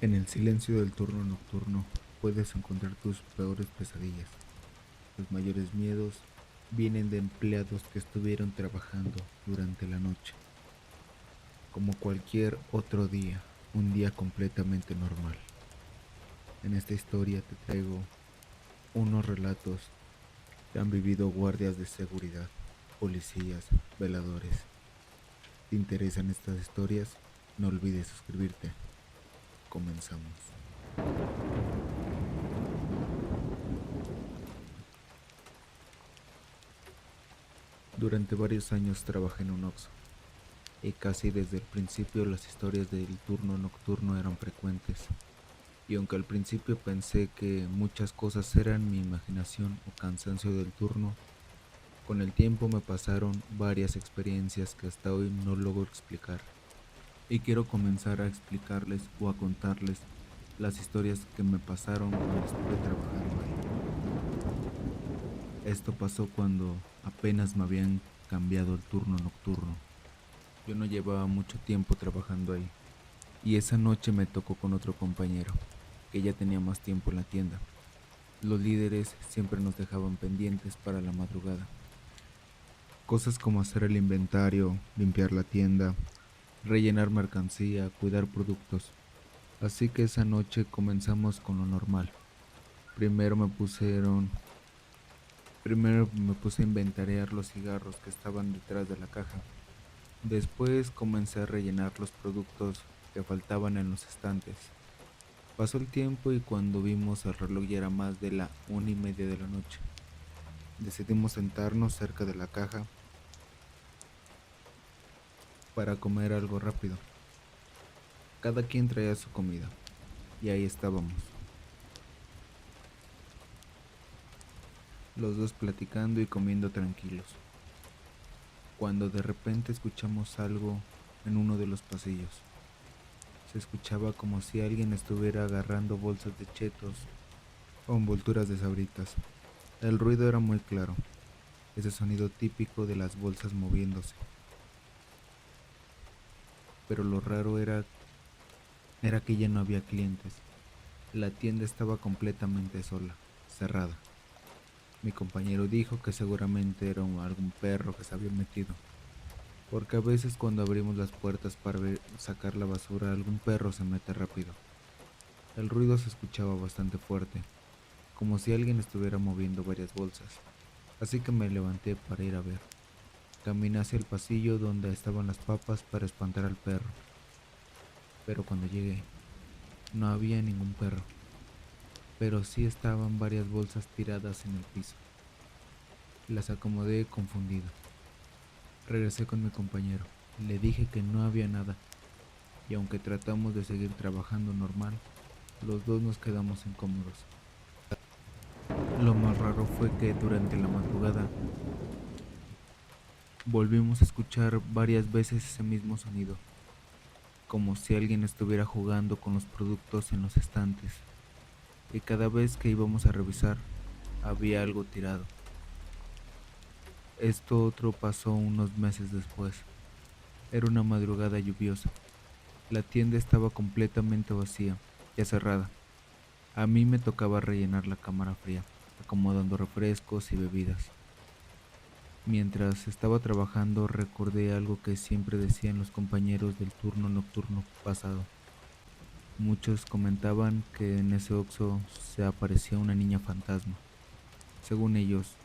En el silencio del turno nocturno puedes encontrar tus peores pesadillas. Los mayores miedos vienen de empleados que estuvieron trabajando durante la noche, como cualquier otro día, un día completamente normal. En esta historia te traigo unos relatos que han vivido guardias de seguridad, policías, veladores. ¿Te interesan estas historias? No olvides suscribirte. Comenzamos. Durante varios años trabajé en un Oxxo y casi desde el principio las historias del turno nocturno eran frecuentes. Y aunque al principio pensé que muchas cosas eran mi imaginación o cansancio del turno, con el tiempo me pasaron varias experiencias que hasta hoy no logro explicar. Y quiero comenzar a explicarles o a contarles las historias que me pasaron cuando estuve trabajando ahí. Esto pasó cuando apenas me habían cambiado el turno nocturno. Yo no llevaba mucho tiempo trabajando ahí, y esa noche me tocó con otro compañero, que ya tenía más tiempo en la tienda. Los líderes siempre nos dejaban pendientes para la madrugada. Cosas como hacer el inventario, limpiar la tienda, rellenar mercancía, cuidar productos. Así que esa noche comenzamos con lo normal. Primero me pusieron, primero me puse a inventariar los cigarros que estaban detrás de la caja. Después comencé a rellenar los productos que faltaban en los estantes. Pasó el tiempo y cuando vimos el reloj ya era más de la 1:30 de la noche. Decidimos sentarnos cerca de la caja para comer algo rápido. Cada quien traía su comida y ahí estábamos, los dos platicando y comiendo tranquilos, cuando de repente escuchamos algo en uno de los pasillos. Se escuchaba como si alguien estuviera agarrando bolsas de chetos o envolturas de sabritas. El ruido era muy claro, ese sonido típico de las bolsas moviéndose, pero lo raro era que ya no había clientes. La tienda estaba completamente sola, cerrada. Mi compañero dijo que seguramente era algún perro que se había metido, porque a veces cuando abrimos las puertas para sacar la basura, algún perro se mete rápido. El ruido se escuchaba bastante fuerte, como si alguien estuviera moviendo varias bolsas, así que me levanté para ir a ver. Caminé hacia el pasillo donde estaban las papas para espantar al perro, pero cuando llegué, no había ningún perro, pero sí estaban varias bolsas tiradas en el piso. Las acomodé confundido. Regresé con mi compañero. Le dije que no había nada, y aunque tratamos de seguir trabajando normal, los dos nos quedamos incómodos. Lo más raro fue que durante la madrugada volvimos a escuchar varias veces ese mismo sonido, como si alguien estuviera jugando con los productos en los estantes, y cada vez que íbamos a revisar, había algo tirado. Esto otro pasó unos meses después. Era una madrugada lluviosa. La tienda estaba completamente vacía, ya cerrada. A mí me tocaba rellenar la cámara fría, acomodando refrescos y bebidas. Mientras estaba trabajando recordé algo que siempre decían los compañeros del turno nocturno pasado. Muchos comentaban que en ese Oxxo se aparecía una niña fantasma. Según ellos,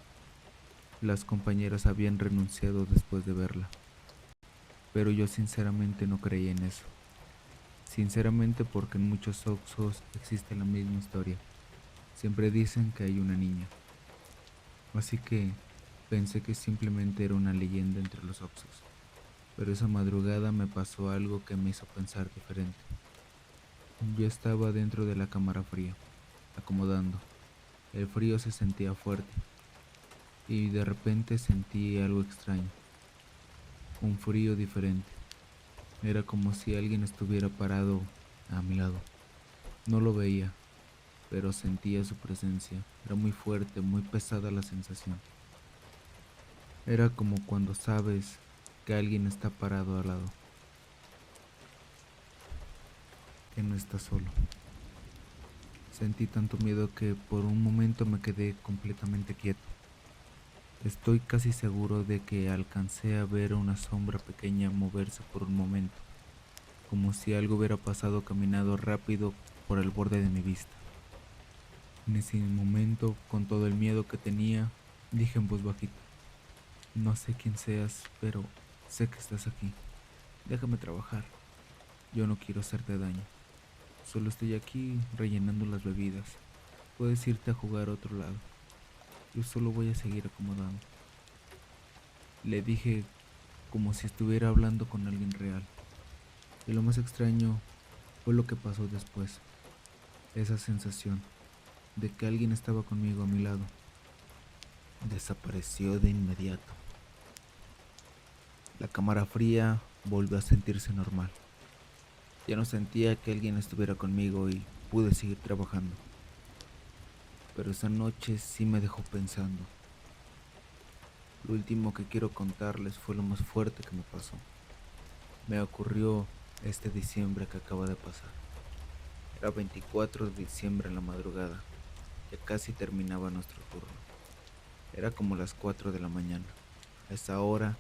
las compañeras habían renunciado después de verla, pero yo sinceramente no creía en eso. Sinceramente porque en muchos Oxxos existe la misma historia. Siempre dicen que hay una niña. Así que pensé que simplemente era una leyenda entre los Oxxos. Pero esa madrugada me pasó algo que me hizo pensar diferente. Yo estaba dentro de la cámara fría, acomodando. El frío se sentía fuerte y de repente sentí algo extraño, un frío diferente. Era como si alguien estuviera parado a mi lado. No lo veía, pero sentía su presencia. Era muy fuerte, muy pesada la sensación. Era como cuando sabes que alguien está parado al lado. que no estás solo. Sentí tanto miedo que por un momento me quedé completamente quieto. Estoy casi seguro de que alcancé a ver una sombra pequeña moverse por un momento, como si algo hubiera pasado caminando rápido por el borde de mi vista. En ese momento, con todo el miedo que tenía, dije en voz bajita: no sé quién seas, pero sé que estás aquí. Déjame trabajar. Yo no quiero hacerte daño. Solo estoy aquí rellenando las bebidas. Puedes irte a jugar a otro lado. Yo solo voy a seguir acomodando. Le dije como si estuviera hablando con alguien real. Y lo más extraño fue lo que pasó después. Esa sensación de que alguien estaba conmigo a mi lado desapareció de inmediato. La cámara fría volvió a sentirse normal. Ya no sentía que alguien estuviera conmigo y pude seguir trabajando. Pero esa noche sí me dejó pensando. Lo último que quiero contarles fue lo más fuerte que me pasó. Me ocurrió este diciembre que acaba de pasar. Era 24 de diciembre en la madrugada. Ya casi terminaba nuestro turno. Era como las 4 de la mañana. A esa hora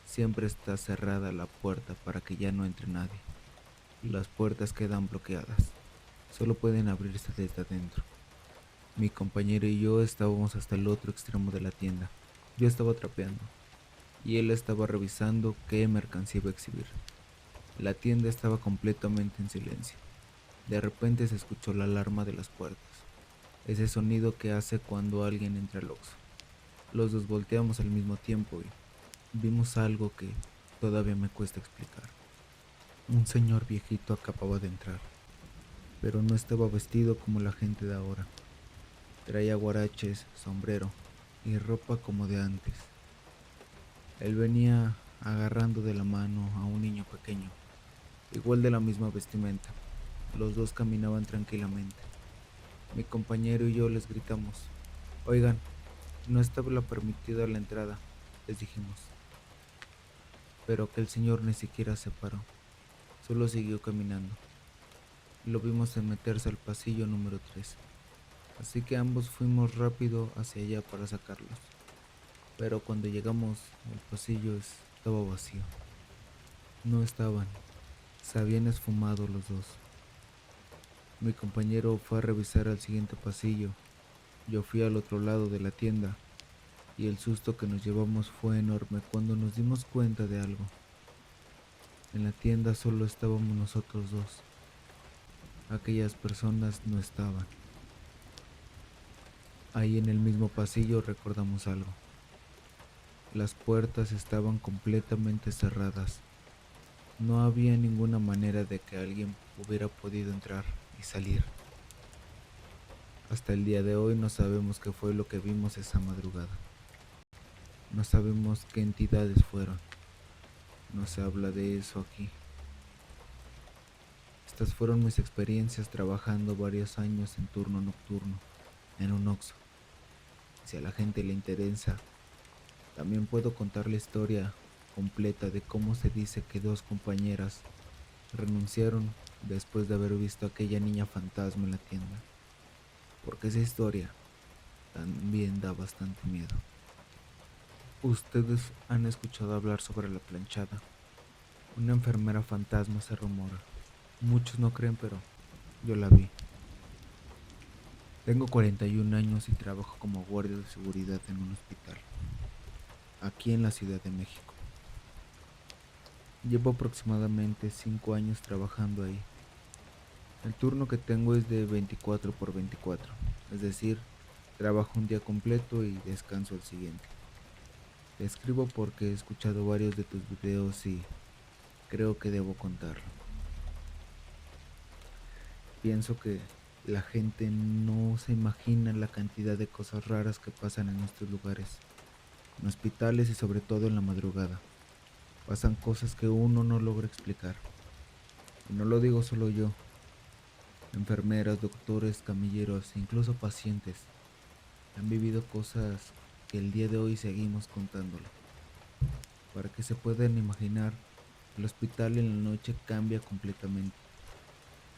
siempre está cerrada la puerta para que ya no entre nadie. Las puertas quedan bloqueadas. Solo pueden abrirse desde adentro. Mi compañero y yo estábamos hasta el otro extremo de la tienda. Yo estaba trapeando y él estaba revisando qué mercancía iba a exhibir. La tienda estaba completamente en silencio. De repente se escuchó la alarma de las puertas, ese sonido que hace cuando alguien entra al Oxxo. Los dos volteamos al mismo tiempo y vimos algo que todavía me cuesta explicar. Un señor viejito acababa de entrar, pero no estaba vestido como la gente de ahora. Traía guaraches, sombrero y ropa como de antes. Él venía agarrando de la mano a un niño pequeño, igual de la misma vestimenta. Los dos caminaban tranquilamente. Mi compañero y yo les gritamos: oigan, no estaba permitida la entrada, les dijimos. Pero aquel señor ni siquiera se paró, solo siguió caminando. Lo vimos en meterse al pasillo número 3, así que ambos fuimos rápido hacia allá para sacarlos. Pero cuando llegamos, el pasillo estaba vacío. No estaban, se habían esfumado los dos. Mi compañero fue a revisar al siguiente pasillo, yo fui al otro lado de la tienda, y el susto que nos llevamos fue enorme cuando nos dimos cuenta de algo. En la tienda solo estábamos nosotros dos. Aquellas personas no estaban. Ahí en el mismo pasillo recordamos algo. Las puertas estaban completamente cerradas. No había ninguna manera de que alguien hubiera podido entrar y salir. Hasta el día de hoy no sabemos qué fue lo que vimos esa madrugada. No sabemos qué entidades fueron. No se habla de eso aquí. Estas fueron mis experiencias trabajando varios años en turno nocturno, en un Oxxo. Si a la gente le interesa, también puedo contar la historia completa de cómo se dice que dos compañeras renunciaron después de haber visto a aquella niña fantasma en la tienda, porque esa historia también da bastante miedo. Ustedes han escuchado hablar sobre la planchada. Una enfermera fantasma se rumora. Muchos no creen, pero yo la vi. Tengo 41 años y trabajo como guardia de seguridad en un hospital, aquí en la Ciudad de México. Llevo aproximadamente 5 años trabajando ahí. El turno que tengo es de 24 por 24, es decir, trabajo un día completo y descanso al siguiente. Te escribo porque he escuchado varios de tus videos y creo que debo contarlo. Pienso que la gente no se imagina la cantidad de cosas raras que pasan en estos lugares, en hospitales y sobre todo en la madrugada. Pasan cosas que uno no logra explicar. Y no lo digo solo yo. Enfermeras, doctores, camilleros e incluso pacientes han vivido cosas que el día de hoy seguimos contándolo. Para que se puedan imaginar, el hospital en la noche cambia completamente.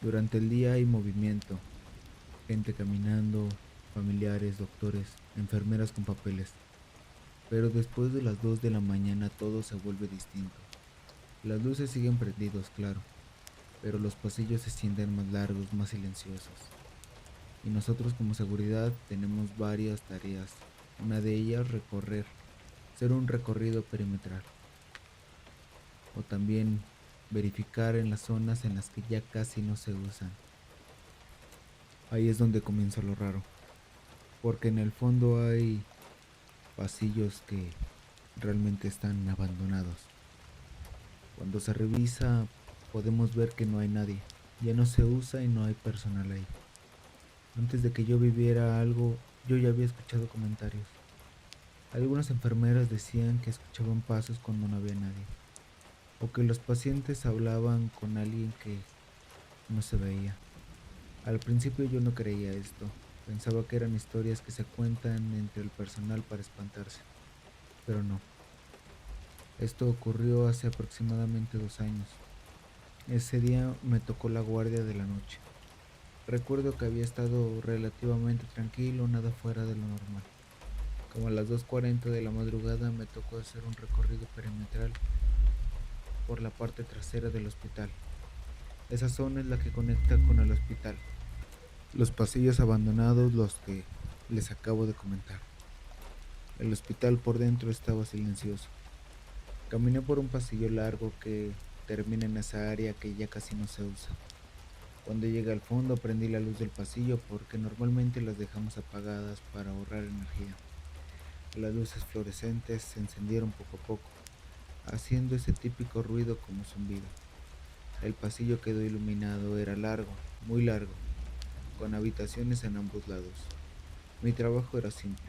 Durante el día hay movimiento, gente caminando, familiares, doctores, enfermeras con papeles. Pero después de las 2 de la mañana todo se vuelve distinto. Las luces siguen prendidos, claro, pero los pasillos se sienten más largos, más silenciosos. Y nosotros como seguridad tenemos varias tareas. Una de ellas recorrer, hacer un recorrido perimetral o también verificar en las zonas en las que ya casi no se usan. Ahí es donde comienza lo raro, porque en el fondo hay pasillos que realmente están abandonados. Cuando se revisa podemos ver que no hay nadie, ya no se usa y no hay personal ahí. Antes de que yo viviera algo, yo ya había escuchado comentarios. Algunas enfermeras decían que escuchaban pasos cuando no había nadie, o que los pacientes hablaban con alguien que no se veía. Al principio yo no creía esto, pensaba que eran historias que se cuentan entre el personal para espantarse, pero no. Esto ocurrió hace aproximadamente 2 años. Ese día me tocó la guardia de la noche. Recuerdo que había estado relativamente tranquilo, nada fuera de lo normal. Como a las 2:40 de la madrugada me tocó hacer un recorrido perimetral por la parte trasera del hospital. Esa zona es la que conecta con el hospital. Los pasillos abandonados, los que les acabo de comentar. El hospital por dentro estaba silencioso. Caminé por un pasillo largo que termina en esa área que ya casi no se usa. Cuando llegué al fondo prendí la luz del pasillo porque normalmente las dejamos apagadas para ahorrar energía. Las luces fluorescentes se encendieron poco a poco, haciendo ese típico ruido como zumbido. El pasillo quedó iluminado, era largo, muy largo, con habitaciones en ambos lados. Mi trabajo era simple: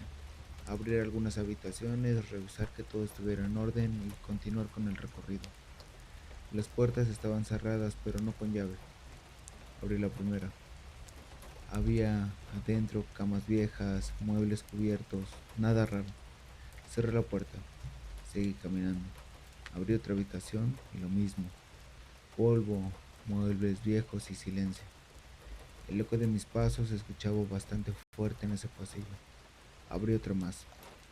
abrir algunas habitaciones, revisar que todo estuviera en orden y continuar con el recorrido. Las puertas estaban cerradas, pero no con llave. Abrí la primera. Había adentro camas viejas, muebles cubiertos, nada raro. Cerré la puerta, seguí caminando. Abrí otra habitación y lo mismo: polvo, muebles viejos y silencio. El eco de mis pasos se escuchaba bastante fuerte en ese pasillo. Abrí otra más,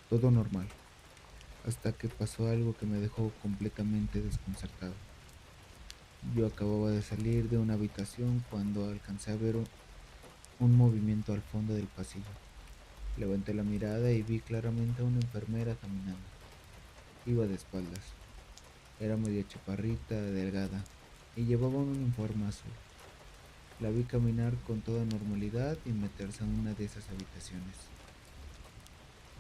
todo normal, hasta que pasó algo que me dejó completamente desconcertado. Yo acababa de salir de una habitación cuando alcancé a ver un movimiento al fondo del pasillo. Levanté la mirada y vi claramente a una enfermera caminando. Iba de espaldas. Era medio chaparrita, delgada, y llevaba un uniforme azul. La vi caminar con toda normalidad y meterse en una de esas habitaciones.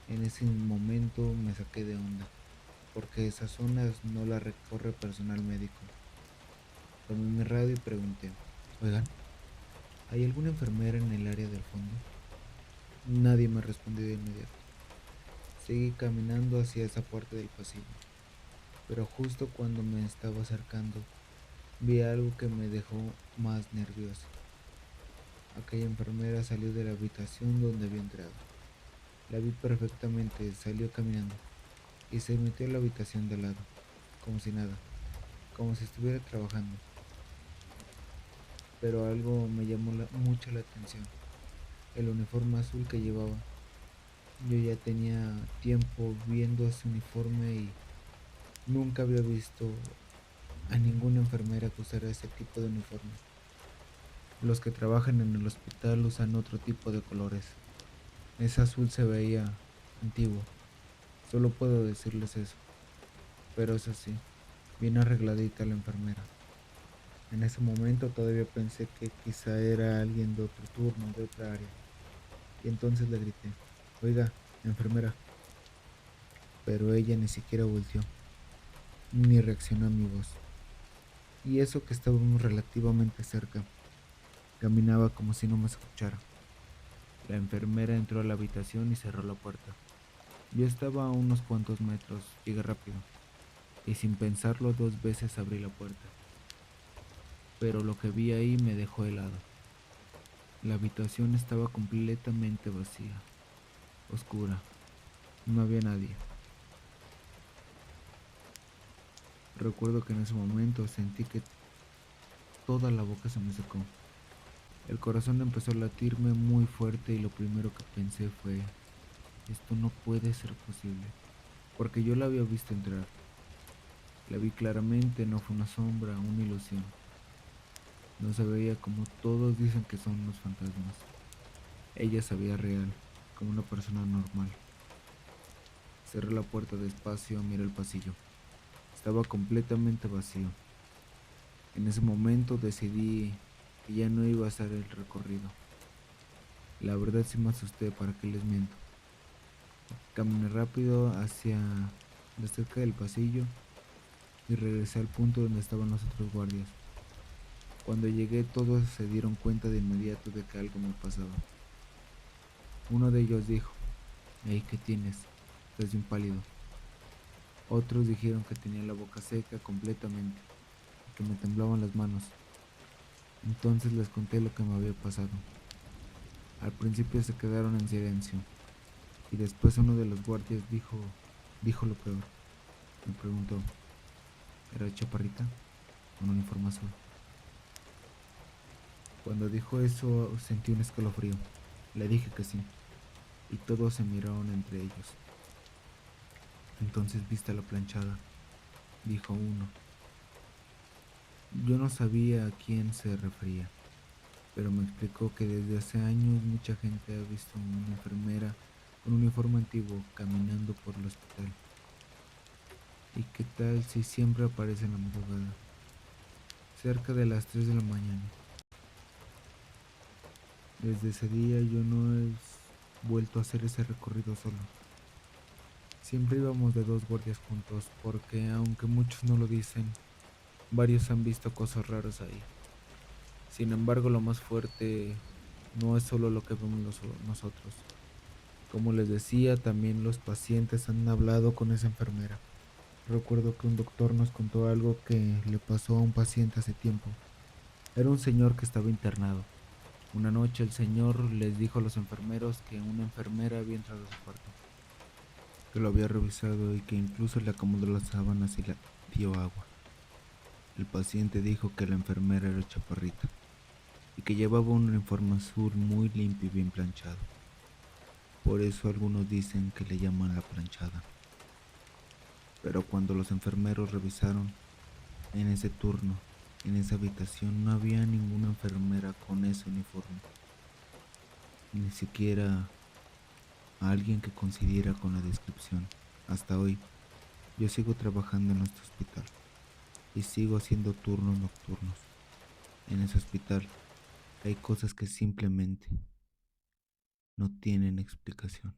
En ese momento me saqué de onda, porque esas zonas no las recorre personal médico. Tomé mi radio y pregunté: oigan, ¿hay alguna enfermera en el área del fondo? Nadie me respondió de inmediato. Seguí caminando hacia esa parte del pasillo, pero justo cuando me estaba acercando, vi algo que me dejó más nervioso. Aquella enfermera salió de la habitación donde había entrado. La vi perfectamente, salió caminando y se metió a la habitación de al lado, como si nada, como si estuviera trabajando. Pero algo me llamó mucho la atención: el uniforme azul que llevaba. Yo ya tenía tiempo viendo ese uniforme y nunca había visto a ninguna enfermera que usara ese tipo de uniforme. Los que trabajan en el hospital usan otro tipo de colores. Ese azul se veía antiguo, solo puedo decirles eso. Pero eso sí, bien arregladita la enfermera. En ese momento todavía pensé que quizá era alguien de otro turno, de otra área, y entonces le grité: oiga, enfermera. Pero ella ni siquiera volteó, ni reaccionó a mi voz. Y eso que estábamos relativamente cerca, caminaba como si no me escuchara. La enfermera entró a la habitación y cerró la puerta. Yo estaba a unos cuantos metros, llegué rápido, y sin pensarlo 2 veces abrí la puerta. Pero lo que vi ahí me dejó helado. La habitación estaba completamente vacía, oscura, no había nadie. Recuerdo que en ese momento sentí que toda la boca se me secó. El corazón empezó a latirme muy fuerte y lo primero que pensé fue, esto no puede ser posible, porque yo la había visto entrar. La vi claramente, no fue una sombra, una ilusión. No se veía como todos dicen que son los fantasmas. Ella se veía real, como una persona normal. Cerré la puerta despacio, miré el pasillo. Estaba completamente vacío. En ese momento decidí que ya no iba a hacer el recorrido. La verdad sí me asusté, para qué les miento. Caminé rápido hacia la cerca del pasillo y regresé al punto donde estaban los otros guardias. Cuando llegué todos se dieron cuenta de inmediato de que algo me pasaba. Uno de ellos dijo, hey, ¿qué tienes? Estás bien pálido. Otros dijeron que tenía la boca seca completamente y que me temblaban las manos. Entonces les conté lo que me había pasado. Al principio se quedaron en silencio y después uno de los guardias dijo lo peor. Me preguntó, ¿era chaparrita con un uniforme azul? Cuando dijo eso sentí un escalofrío. Le dije que sí y todos se miraron entre ellos. Entonces viste a la planchada, dijo uno. Yo no sabía a quién se refería, pero me explicó que desde hace años mucha gente ha visto a una enfermera con un uniforme antiguo caminando por el hospital. ¿Y qué tal si siempre aparece en la madrugada, cerca de las 3 de la mañana? Desde ese día yo no he vuelto a hacer ese recorrido solo. Siempre íbamos de dos guardias juntos porque, aunque muchos no lo dicen, varios han visto cosas raras ahí. Sin embargo, lo más fuerte no es solo lo que vemos nosotros. Como les decía, también los pacientes han hablado con esa enfermera. Recuerdo que un doctor nos contó algo que le pasó a un paciente hace tiempo. Era un señor que estaba internado. Una noche el señor les dijo a los enfermeros que una enfermera había entrado a su cuarto, que lo había revisado y que incluso le acomodó las sábanas y le dio agua. El paciente dijo que la enfermera era chaparrita y que llevaba un uniforme azul muy limpio y bien planchado. Por eso algunos dicen que le llaman la planchada. Pero cuando los enfermeros revisaron en ese turno, en esa habitación, no había ninguna enfermera con ese uniforme, ni siquiera alguien que coincidiera con la descripción. Hasta hoy, yo sigo trabajando en este hospital y sigo haciendo turnos nocturnos. En ese hospital hay cosas que simplemente no tienen explicación.